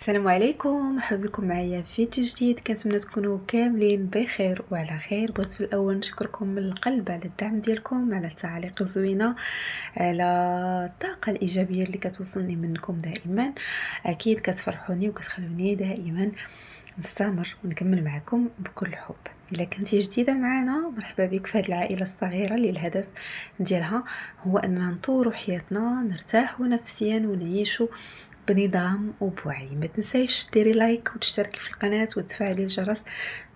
السلام عليكم، مرحبا بكم معايا في فيديو جديد. كنتمنى تكونوا كاملين بخير وعلى خير. بغيت في الاول نشكركم من القلب على الدعم ديالكم، على التعاليق الزوينه، على الطاقه الايجابيه اللي كتوصلني منكم دائما. اكيد كتفرحوني وكتخلوني دائما نستمر ونكمل معكم بكل حب. الا كنتي جديده معنا، مرحبا بك في هذه العائله الصغيره اللي الهدف ديالها هو اننا نطوروا حياتنا، نرتاحوا نفسيا ونعيشوا بنظام وبوعي. ما تنسيش ديري لايك وتشتركي في القناه وتفعلي الجرس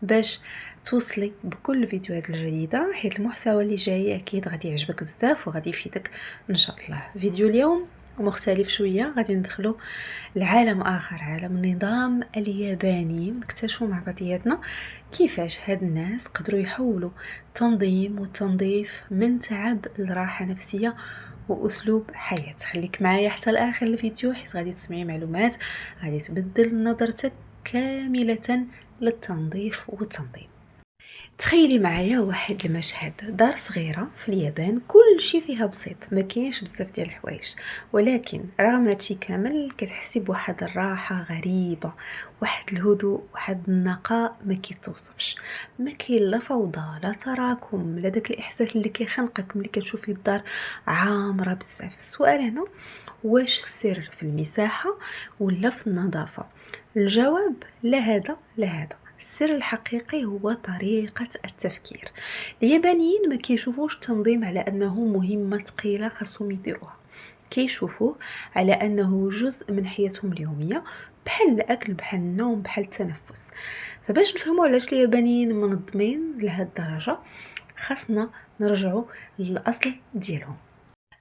باش توصلي بكل فيديوهات الجديده، حيث المحتوى اللي جاي اكيد غادي يعجبك بزاف وغادي يفيدك ان شاء الله. فيديو اليوم مختلف شويه، غادي ندخلوا لعالم اخر، عالم النظام الياباني. نكتشفوا مع بعضياتنا كيفاش هاد الناس قدروا يحولوا التنظيم والتنظيف من تعب لراحه نفسيه واسلوب حياه. خليك معايا حتى لاخر الفيديو، حيت غادي تسمعي معلومات غادي تبدل نظرتك كامله للتنظيف والتنظيم. تخيلي معايا واحد المشهد، دار صغيره في اليابان، كل شيء فيها بسيط، ما كاينش بزاف ديال الحوايج، ولكن رغم هادشي كامل كتحسي بواحد الراحه غريبه، واحد الهدوء، واحد النقاء ما كيتوصفش. ما كاين لا فوضى لا تراكم، لا داك الاحساس اللي كيخنقك ملي كتشوفي الدار عامره بزاف. السؤال هنا، واش السر في المساحه ولا في النظافه؟ الجواب لا هذا لا هذا. السر الحقيقي هو طريقة التفكير. اليابانيين ما كيشوفوش التنظيم على أنه مهمة ثقيلة خاصهم يديروها، كيشوفوه على أنه جزء من حياتهم اليومية، بحال الأكل، بحال النوم، بحال التنفس. فباش نفهموا علاش اليابانيين منظمين لهذه الدرجة، خاصنا نرجعوا للأصل ديالهم.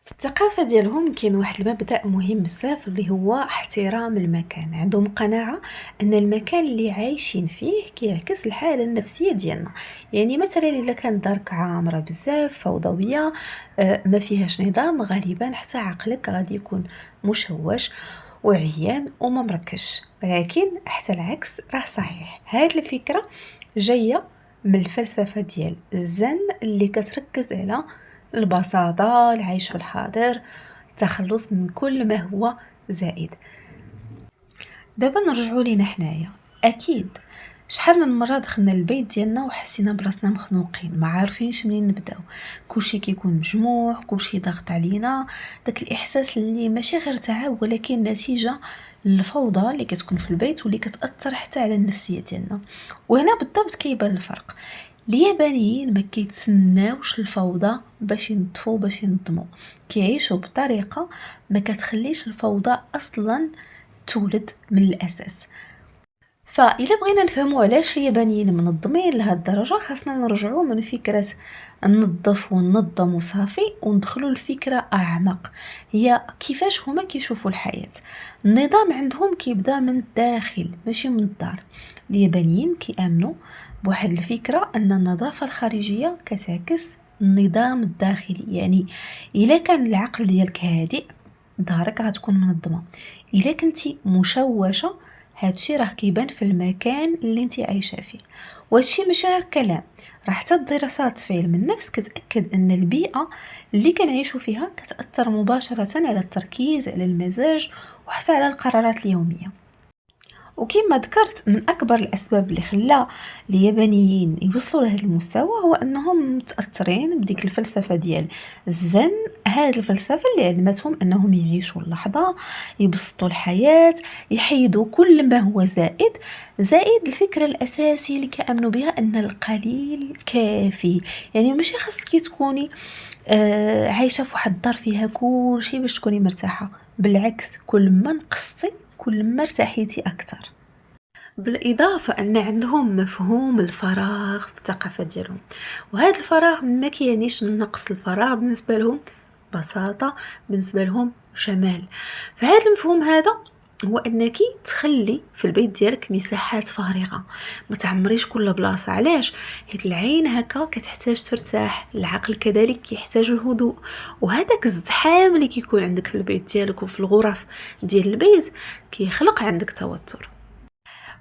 في الثقافة ديالهم كاين واحد المبدأ مهم بزاف اللي هو احترام المكان. عندهم قناعة ان المكان اللي عايشين فيه كيعكس الحالة النفسية ديالنا. يعني مثلا الا كان دارك عامرة بزاف، فوضوية، ما فيهاش نظام، غالبا حتى عقلك غادي يكون مشوش وعيان وما مركش. ولكن حتى العكس راه صحيح. هاد الفكرة جاية من الفلسفة ديال الزن اللي كتركز على البساطة، العيش في الحاضر، التخلص من كل ما هو زائد. دابا نرجعوا لينا حنايا. اكيد شحال من مره دخلنا البيت ديالنا وحسينا براسنا مخنوقين، ما عارفينش منين نبداو، كلشي كيكون مجموع، كلشي ضاغط علينا. داك الاحساس اللي ماشي غير تعب، ولكن نتيجه الفوضى اللي كتكون في البيت واللي كتاثر حتى على النفسيه ديالنا. وهنا بالضبط كيبان الفرق. اليابانيين ما كيتسناوش الفوضى باش ينظفوا، باش ينظموا، كيعيشوا بطريقه ما كتخليش الفوضى اصلا تولد من الاساس. فإلا بغينا نفهموا علاش اليابانيين منظمين لهاد الدرجه، خاصنا نرجعوا من فكره ننظف وننظم وصافي وندخلوا لفكره اعمق، هي كيفاش هما كيشوفوا الحياه. النظام عندهم كيبدا من الداخل ماشي من الدار. اليابانيين كيامنوا بواحد الفكره ان النظافه الخارجيه كتعكس النظام الداخلي. يعني الا كان العقل ديالك هادئ، دارك غتكون منظمه. الا كنتي مشوشه، هادشي راه كيبان في المكان اللي انت عايشه فيه. وهادشي ماشي غير كلام، راه حتى الدراسات في علم النفس كتاكد ان البيئه اللي كنعيشوا فيها كتاثر مباشره على التركيز، على المزاج، وحتى على القرارات اليوميه. وكما ذكرت، من اكبر الاسباب اللي خلى اليابانيين يوصلوا لهذا المستوى هو انهم متاثرين بديك الفلسفه ديال الزن. هذه الفلسفه اللي علمتهم انهم يعيشوا اللحظه، يبسطوا الحياه، يحيدوا كل ما هو زائد الفكره الاساسي اللي كامنوا بها ان القليل كافي. يعني ماشي خاصك تكوني عايشه في واحد الدار فيها كل شيء باش تكوني مرتاحه، بالعكس، كل ما نقصتي كل ما ارتحيتي اكثر. بالاضافه ان عندهم مفهوم الفراغ في الثقافه ديالهم، وهذا الفراغ ما كيعنيش نقص. الفراغ بالنسبه لهم بساطه، بالنسبه لهم جمال. فهذا المفهوم هذا هو انك تخلي في البيت ديالك مساحات فارغه، ما تعمريش كل بلاصه. علاش؟ حيت العين هكا كتحتاج ترتاح، العقل كذلك كيحتاج الهدوء. وهذاك الزحام اللي كيكون عندك في البيت ديالك وفي الغرف ديال البيت كيخلق عندك توتر.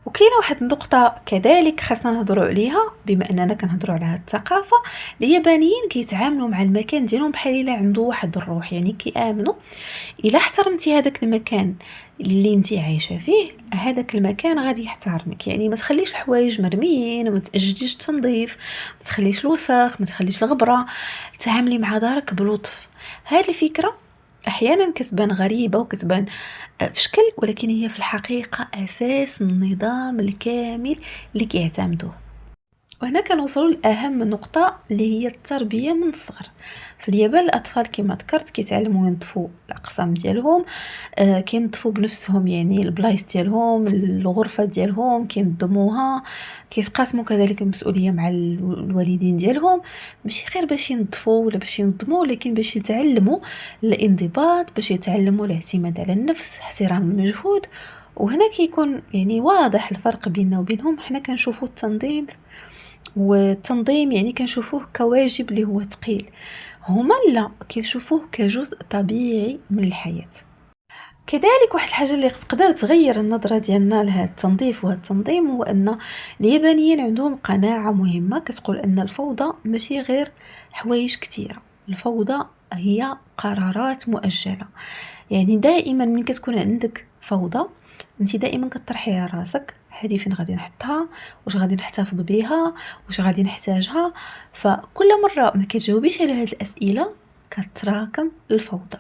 وكاينه واحد النقطه كذلك خاصنا نهضروا عليها، بما اننا كنهضروا على هذه الثقافه. اليابانيين كيتعاملوا مع المكان ديالهم بحال الا عنده واحد الروح، يعني كيامنوا الا احترمتي هذاك المكان اللي انت عايشه فيه، هذاك المكان غادي يحترمك. يعني ما تخليش الحوايج مرميين، وما تاجليش التنظيف، ما تخليش الوسخ، ما تخليش الغبره، تعاملي مع دارك بلطف. هذه الفكره احيانا كتبان غريبه وكتبان في شكل، ولكن هي في الحقيقه اساس النظام الكامل اللي كيعتمدوه. وهنا كنوصلوا لاهم نقطه اللي هي التربيه من الصغر. في اليابان الاطفال كما ذكرت كيتعلموا ينظفوا الاقسام ديالهم، كينظفوا بنفسهم، يعني البلايص ديالهم، الغرفه ديالهم كينظموها، كيتقاسموا كذلك المسؤوليه مع الوالدين ديالهم، ماشي غير باش ينظفوا ولا باش ينظموا، لكن باش يتعلموا الانضباط، باش يتعلموا الاعتماد على النفس، احترام المجهود. وهنا كيكون يعني واضح الفرق بيننا وبينهم. حنا كنشوفوا والتنظيم يعني كنشوفوه كواجب اللي هو ثقيل، هما لا، كيشوفوه كجزء طبيعي من الحياة. كذلك واحد الحاجه اللي تقدر تغير النظره ديالنا لهذا التنظيف وهذا التنظيم هو ان اليابانيين عندهم قناعه مهمه كتقول ان الفوضى ماشي غير حوايج كثيره، الفوضى هي قرارات مؤجله. يعني دائما من كتكون عندك فوضى، انت دائما كطرحي على راسك هذه فين غادي نحطها، واش غادي نحتفظ بها، واش غادي نحتاجها. فكل مره ما كتجاوبيش على هذه الاسئله كتراكم الفوضى.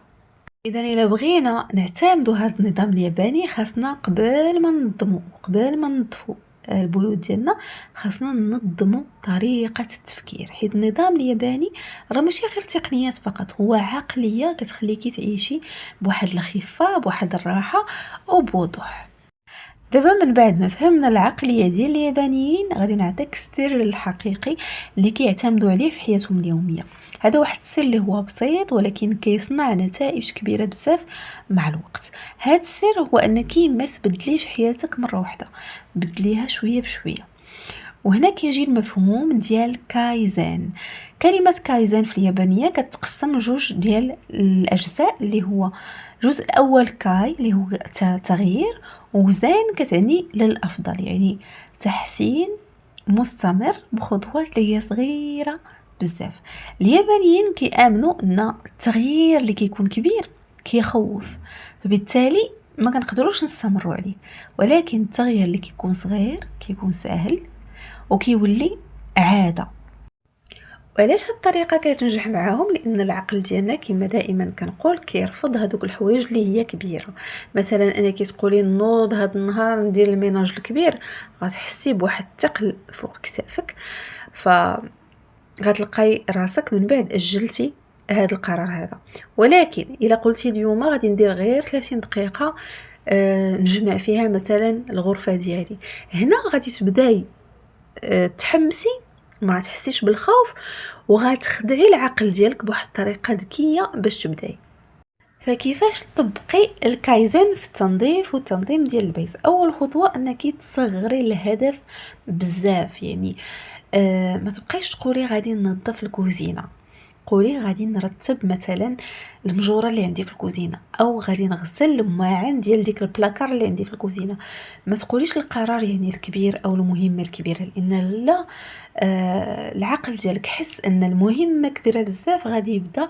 اذا الا بغينا نعتمدوا هذا النظام الياباني، خاصنا قبل ما ننظموا قبل ما ننظفوا البيوت ديالنا، خاصنا ننظموا طريقه التفكير. حيت النظام الياباني راه ماشي غير تقنيات فقط، هو عقليه كتخليكي تعيشي بواحد الخفه، بواحد الراحه او بوضوح. دابا من بعد ما فهمنا العقليه ديال اليابانيين، غادي نعطيك السر الحقيقي اللي كيعتمدوا عليه في حياتهم اليوميه. هذا واحد السر اللي هو بسيط ولكن كيصنع نتائج كبيره بزاف مع الوقت. هذا السر هو انك ما تبدليش حياتك مره واحده، بدليها شويه بشويه. وهنا كيجي المفهوم ديال كايزان. كلمة كايزان في اليابانية كتقسم لجوج ديال الأجزاء، اللي هو الجزء الأول كاي اللي هو تغيير، وزان كتعني للأفضل، يعني تحسين مستمر بخطوات اللي هي صغيرة بزاف. اليابانيين كيامنوا ان التغيير اللي كيكون كبير كيخوف، فبالتالي ما كنقدروش نستمروا عليه، ولكن التغيير اللي كيكون صغير كيكون سهل وكيولي عاده. وعلاش هاد الطريقه كتنجح معاهم؟ لان العقل ديالنا كما دائما كنقول كيرفض هذوك الحوايج اللي هي كبيره. مثلا انا كتقولي نوض هاد النهار ندير الميناج الكبير، غتحسي بواحد الثقل فوق كتافك، غتلقاي راسك من بعد اجلتي هذا القرار هذا. ولكن الا قلتي اليوم غادي ندير غير 30 دقيقه نجمع فيها مثلا الغرفه ديالي، هنا غادي تبداي تحمسي، ما تحسيش بالخوف، وغتخدعي العقل ديالك بواحد الطريقه ذكيه باش تبداي. فكيفاش تطبقي الكايزن في التنظيف والتنظيم ديال البيت؟ اول خطوه انك تصغري الهدف بزاف. يعني ما تبقايش تقولي غادي ننظف الكوزينه، قولي غادي نرتب مثلا المجوره اللي عندي في الكوزينه، او غادي نغسل الماعن ديال ديك البلاكار اللي عندي في الكوزينه. ما تقوليش القرار يعني الكبير او المهمه الكبيره، لان لا، العقل ديالك حس ان المهمه كبيره بزاف، غادي يبدا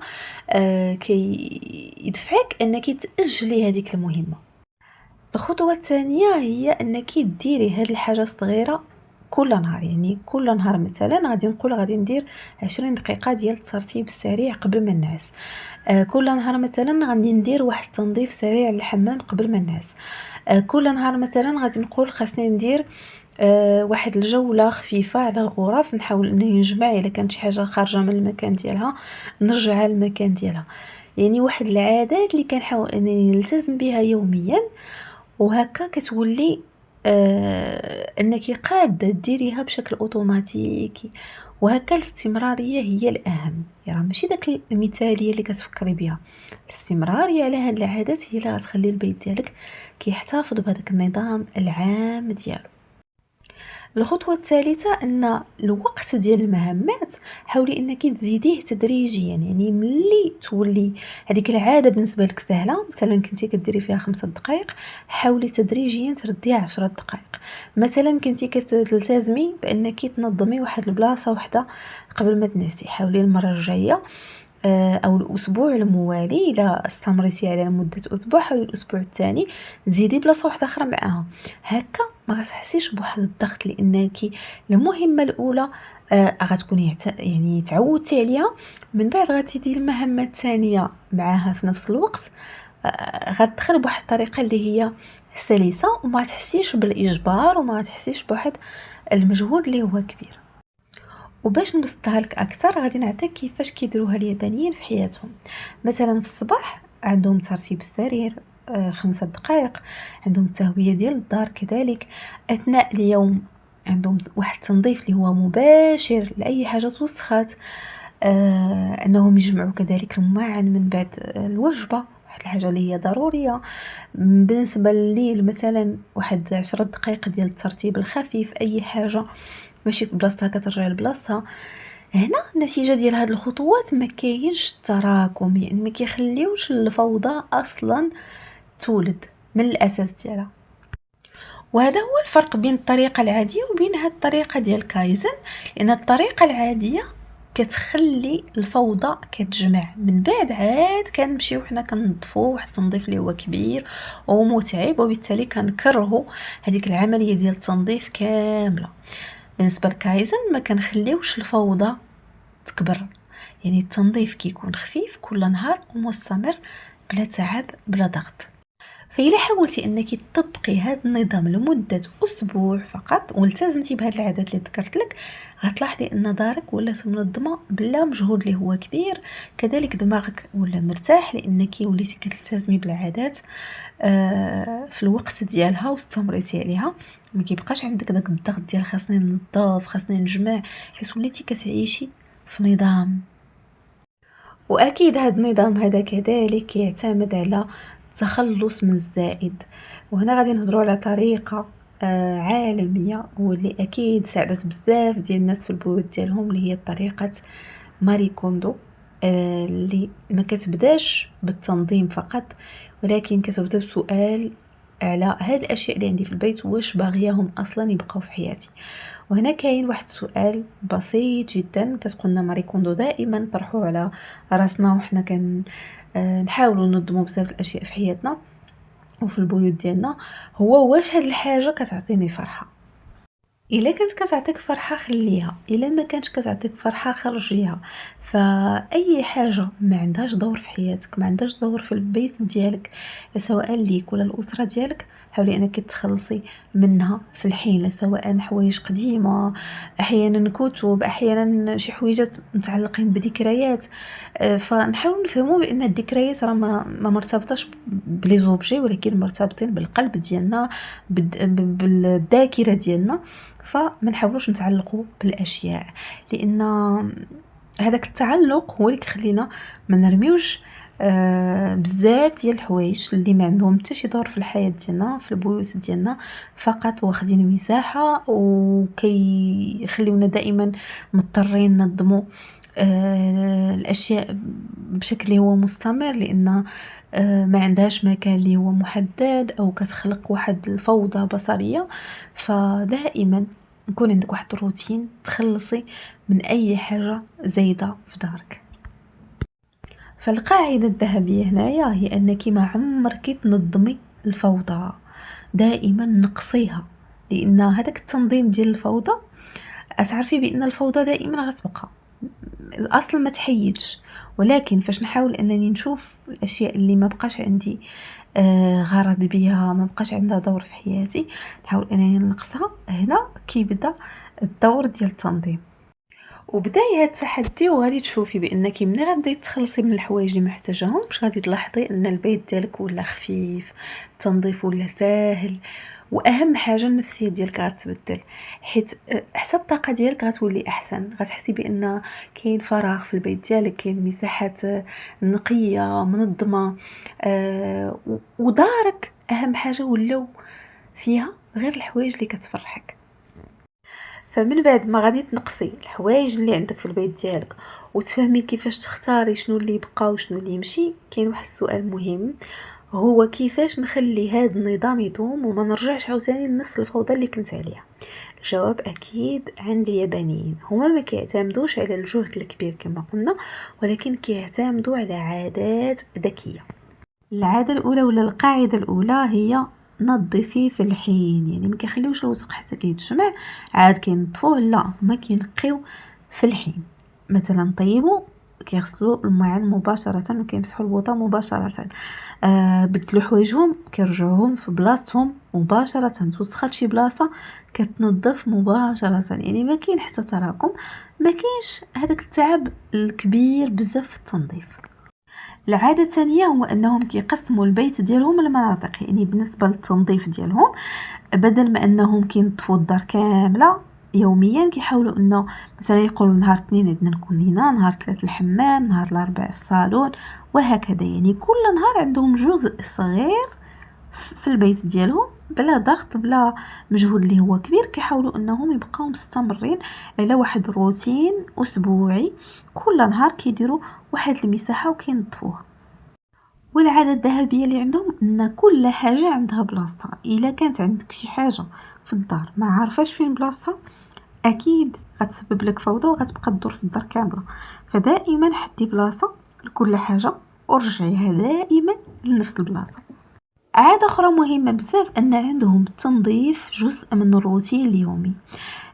كي يدفعك انك تاجلي هذيك المهمه. الخطوه الثانيه هي انك ديري هذه الحاجه الصغيره كل نهار. يعني كل نهار مثلا غادي نقول غادي ندير 20 دقيقه ديال الترتيب السريع قبل ما ننعس. كل نهار مثلا غادي ندير واحد التنظيف سريع للحمام قبل ما ننعس. كل نهار مثلا غادي نقول خاصني ندير واحد الجوله خفيفه على الغرف، نحاول اني نجمع الا كانت شي حاجه خارجه من المكان ديالها نرجعها للمكان ديالها. يعني واحد العادات اللي كنحاول انني نلتزم بها يوميا، وهكا كتولي انك قاده ديريها بشكل اوتوماتيكي. وهكا الاستمراريه هي الاهم، يعني ماشي داك المثاليه اللي كتفكري بها، الاستمراريه على هاد العادات هي اللي غتخلي البيت ديالك كيحتفظ بهذاك النظام العام ديالو. الخطوة الثالثة أن الوقت ديال المهمات حاولي أنك تزيديه تدريجيا، يعني ملي تولي هذيك العادة بالنسبة لك سهلة، مثلا كنتي كديري فيها 5 دقائق حاولي تدريجيا ترديها 10 دقائق. مثلا كنتي كتلتزمي بأنك تنظمي واحد البلاصة وحدة قبل ما تنسي، حاولي المرة الجاية أو الأسبوع الموالي إلا استمريتي على مدة أسبوع، حاولي الأسبوع الثاني تزيدي بلاصة واحدة أخرى معاها. هكا ما غتحسيش بواحد الضغط، لأنك المهمة الأولى غتكوني يعني تعودتي عليها، من بعد غتزيدي المهمة الثانية معاها في نفس الوقت، غتدخل بواحد الطريقة اللي هي سلسة، وما تحسيش بالإجبار وما تحسيش بواحد المجهود اللي هو كبير. وباش نبسطها لك اكثر غادي نعطيك كيفاش كيديروها اليابانيين في حياتهم. مثلا في الصباح عندهم ترتيب السرير 5 دقائق، عندهم التهوية ديال الدار كذلك. اثناء اليوم عندهم واحد التنظيف اللي هو مباشر لاي حاجه توسخات. انهم يجمعوا كذلك الماعن من بعد الوجبه، واحد الحاجه اللي هي ضروريه. بالنسبه لليل مثلا واحد 10 دقائق ديال الترتيب الخفيف، اي حاجه ماشي في بلاصتها كترجع لبلاصتها. هنا النتيجه ديال هاد الخطوات ما كاينش التراكم، يعني ما كيخليوش الفوضى اصلا تولد من الاساس ديالها. وهذا هو الفرق بين الطريقه العاديه وبين هاد الطريقه ديال كايزن، لان الطريقه العاديه كتخلي الفوضى كتجمع، من بعد عاد كنمشيو حنا كنظفوا واحد التنظيف اللي هو كبير ومتعب، وبالتالي كنكرهوا هذيك العمليه ديال التنظيف كامله. بالنسبه لكايزن ما كنخليوش الفوضى تكبر، يعني التنظيف كيكون خفيف كل نهار ومستمر بلا تعب بلا ضغط. فإلا حاولتي انك تطبقي هذا النظام لمدة اسبوع فقط والتزمتي بهذه العادات اللي ذكرت لك، غتلاحظي ان دارك ولات منظمة بلا مجهود اللي هو كبير، كذلك دماغك ولا مرتاح لانك وليتي كتلتزمي بالعادات في الوقت ديالها واستمريتي عليها. ما كيبقاش عندك داك الضغط ديال خاصني ننظف خاصني نجمع، حيت وليتي كتعيشي في نظام. واكيد هذا النظام هذا كذلك يعتمد على التخلص من الزائد. وهنا غادي نهضروا على طريقه عالميه واللي اكيد ساعدت بزاف ديال الناس في البيوت ديالهم، اللي هي طريقه ماري كوندو، اللي ما كتبداش بالتنظيم فقط، ولكن كتبدا بسؤال على هاد الاشياء اللي عندي في البيت واش باغياهم اصلا يبقاو في حياتي. وهنا كاين واحد السؤال بسيط جدا كتقولنا ماري كوندو دائما نطرحوه على راسنا وحنا كان نحاولوا ننظموا بزاف الاشياء في حياتنا وفي البيوت ديالنا، هو واش هاد الحاجه كتعطيني فرحه؟ الا كانت كتعطيك فرحه خليها، الا ما كانتش كتعطيك فرحه خرجيها. فاي حاجه ما عندهاش دور في حياتك، ما عندهاش دور في البيت ديالك سواء ليك ولا الاسره ديالك، حاولي انك تخلصي منها في الحين، سواء حوايج قديمه، احيانا كتب، احيانا شي حويجات متعلقين بذكريات. فنحاول نفهموا بان الذكريات راه ما مرتبطاش بلي زوبجي، ولكن مرتبطين بالقلب ديالنا، بالذاكره ديالنا. فما نحاولوش نتعلقوا بالاشياء، لان هذاك التعلق هو اللي كيخلينا ما نرميوش بزاف ديال الحوايج اللي ما عندهم حتى شي دور في الحياه ديالنا في البيوت ديالنا، فقط واخدين مساحه وكيخليونا دائما مضطرين ننظموا الاشياء بشكل اللي هو مستمر، لان ما عندهاش مكان اللي هو محدد او كتخلق واحد الفوضى بصريه. فدائما يكون عندك واحد الروتين تخلصي من اي حاجه زايده في دارك. فالقاعده الذهبيه هنايا هي انك ما عمرك تنظمي الفوضى، دائما نقصيها، لان هذاك التنظيم ديال الفوضى تعرفي بان الفوضى دائما غتبقى، الاصل ما تحيدش. ولكن فاش نحاول انني نشوف الاشياء اللي ما بقاش عندي غرض بها، ما بقاش عندها دور في حياتي، نحاول انني نقصها، هنا كيبدا الدور ديال التنظيم. وبداي هاد التحدي وغادي تشوفي بانك ملي غادي تخلصي من الحوايج اللي ما محتاجاهمش غادي تلاحظي ان البيت ديالك ولا خفيف، التنظيف ولا ساهل، واهم حاجه النفسيه ديالك غتبدل، حيت حتى الطاقه ديالك غتولي احسن، غتحسي بان كاين فراغ في البيت ديالك، كاين مساحات نقيه منظمه، ودارك اهم حاجه ولاو فيها غير الحوايج اللي كتفرحك. فمن بعد ما غادي تنقصي الحوايج اللي عندك في البيت ديالك وتفهمي كيفاش تختاري شنو اللي يبقى وشنو اللي يمشي، كاين واحد السؤال مهم، هو كيفاش نخلي هذا النظام يدوم وما نرجعش عاوتاني لنفس الفوضى اللي كنت عليها. الجواب اكيد عند اليابانيين، هما ما كيعتمدوش على الجهد الكبير كما قلنا، ولكن كيعتمدوا على عادات ذكيه. العاده الاولى ولا القاعده الاولى هي نظفي في الحين، يعني ما كيخليوش الوسخ حتى كيتجمع عاد كينظفوه، لا هما كينقيو في الحين. مثلا طيبوا كيغسلوا الماعن مباشره وكيمسحوا البوطه مباشره، بدلوا حوايجهم كيرجعوهم في بلاصتهم مباشره، توسخات شي بلاصه كتنظف مباشره، يعني ما كاين حتى تراكم، ما كاينش هذاك التعب الكبير بزاف في التنظيف. العاده الثانيه هو انهم كيقسموا البيت ديالهم لمناطق، يعني بالنسبه للتنظيف ديالهم بدل ما انهم كينظفوا الدار كامله يوميا، كيحاولوا انه مثلا يقولوا نهار اثنين عندنا الكوزينه، نهار ثلاث الحمام، نهار الاربعاء الصالون، وهكذا. يعني كل نهار عندهم جزء صغير في البيت ديالهم بلا ضغط بلا مجهود اللي هو كبير، كيحاولوا انهم يبقاو مستمرين على واحد روتين اسبوعي، كل نهار كيديروا واحد المساحه وكينظفوها. والعاده الذهبيه اللي عندهم ان كل حاجه عندها بلاصتها، الا كانت عندك شي حاجه في الدار ما عارفاش فين بلاصتها اكيد غتسبب لك فوضى وغتبقى تدور في الدار كامله، فدائما حدي بلاصه لكل حاجه ورجعيها دائما لنفس البلاصه. عاده اخرى مهمه بزاف ان عندهم التنظيف جزء من الروتين اليومي.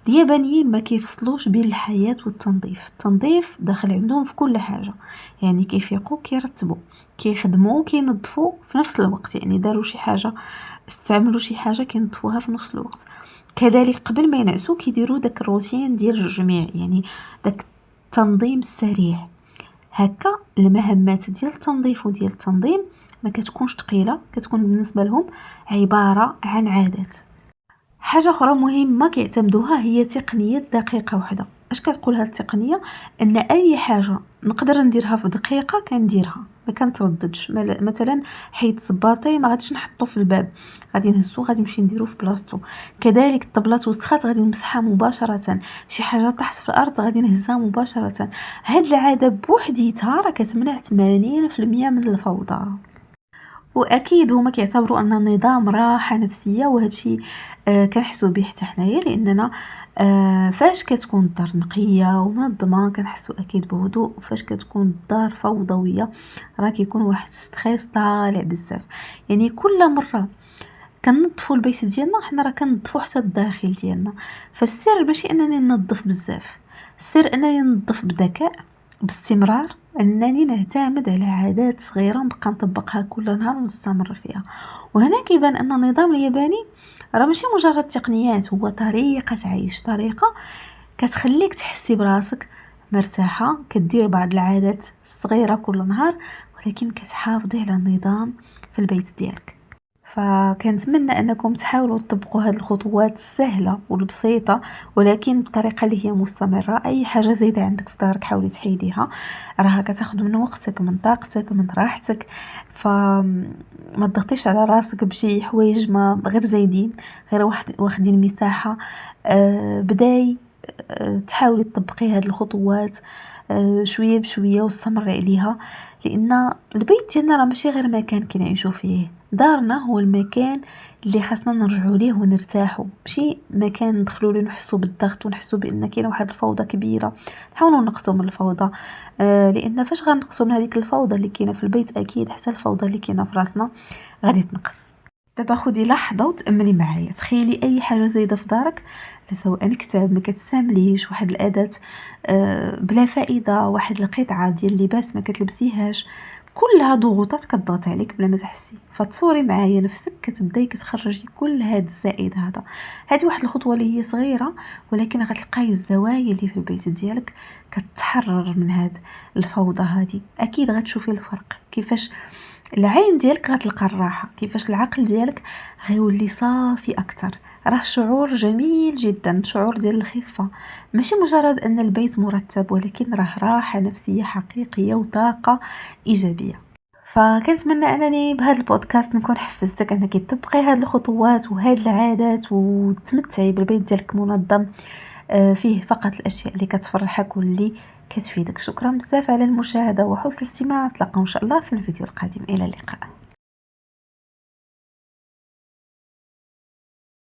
اليابانيين ما كيفصلوش بين الحياة والتنظيف، التنظيف داخل عندهم في كل حاجة، يعني كيفيقوا كيرتبوا كيخدموا كينظفوا في نفس الوقت، يعني داروا شي حاجة استعملوا شي حاجة كينظفوها في نفس الوقت. كذلك قبل ما ينعسوا كيديروا داك الروتين ديال الجميع، يعني داك التنظيم السريع. هكا المهمات ديال التنظيف وديال التنظيم ما كتكونش ثقيله، كتكون بالنسبه لهم عباره عن عادات. حاجه اخرى مهمه كيعتمدوها هي تقنيه دقيقه واحده. اش كتقول هاد التقنيه؟ ان اي حاجه نقدر نديرها في دقيقه كنديرها، ما كنترددش. مثلا حيد صباطي ما غاديش نحطو في الباب، غادي نهزو غادي نمشي نديرو في بلاصتو. كذلك الطبلات وسخات غادي نمسحها مباشره، شي حاجه طاحت في الارض غادي نهزها مباشره. هاد العاده بوحديتها راه كتمنع 80% من الفوضى. واكيد هما كيعتبروا ان النظام راحه نفسيه، وهذا الشيء كنحسوا به حتى حنايا، لاننا فاش كتكون الدار نقيه ومنظمه كنحسوا اكيد بهدوء، وفاش كتكون الدار فوضويه راه كيكون واحد ستريس طالع بزاف. يعني كل مره كننظفوا البيت ديالنا حنا راه كنظفوا حتى الداخل ديالنا. فالسر ماشي انني ننظف بزاف، السر انني ننظف بذكاء باستمرار، انني نعتمد على عادات صغيره نبقى نطبقها كل نهار ونستمر فيها. وهنا كيبان ان النظام الياباني راه ماشي مجرد تقنيات، هو طريقه عيش، طريقه كتخليك تحسي براسك مرتاحه، كدير بعض العادات الصغيره كل نهار، ولكن كتحافظي على النظام في البيت ديالك. فكنتمنى انكم تحاولوا تطبقوا هذه الخطوات السهله والبسيطه، ولكن بطريقه اللي هي مستمره. اي حاجه زايده عندك في دارك حاولي تحيديها، راها كتاخذ من وقتك، من طاقتك، من راحتك، فما تضغطيش على راسك بشي حوايج ما غير زايدين، غير واخدين مساحه. بداي تحاولي تطبقي هذه الخطوات شويه بشويه واستمري عليها، لان البيت ديالنا راه ماشي غير مكان كنعيشوا فيه، دارنا هو المكان اللي خاصنا نرجعوا ليه ونرتاحوا، ماشي مكان ندخلوا له نحسوا بالضغط ونحسوا بان كاينه واحد الفوضى كبيره. نحاولوا نقصوا من الفوضى، لان فاش غنقصوا من هذيك الفوضى اللي كاينه في البيت اكيد حتى الفوضى اللي كاينه في راسنا غادي تنقص. دابا خدي لحظه وتاملي معايا، تخيلي اي حاجه زايده في دارك، سواء كتاب ما كتستعمليش، واحد الاداه بلا فائده، واحد القطعه ديال اللباس ما كتلبسيهاش، كلها ضغوطات كتضغط عليك بلا ما تحسي. فتصوري معايا نفسك كتبداي كتخرجي كل هذا الزائد هذا. هذه واحد الخطوه اللي هي صغيره، ولكن غتلقاي الزوايا اللي في البيت ديالك كتحرر من هذه الفوضى هذه. اكيد غتشوفي الفرق، كيفاش العين ديالك غتلقى الراحه، كيفاش العقل ديالك غيولي صافي اكثر. راه شعور جميل جدا، شعور ديال الخفه، ماشي مجرد ان البيت مرتب، ولكن راه راحه نفسيه حقيقيه وطاقه ايجابيه. فكنتمنى انني بهذا البودكاست نكون حفزتك انك تطبقي هذه الخطوات وهذه العادات وتمتعي بالبيت ديالك منظم. فيه فقط الاشياء اللي كتفرحك واللي كتفيدك. شكرا بزاف على المشاهده وحسن الاستماع، نتلاقاو ان شاء الله في الفيديو القادم. الى اللقاء.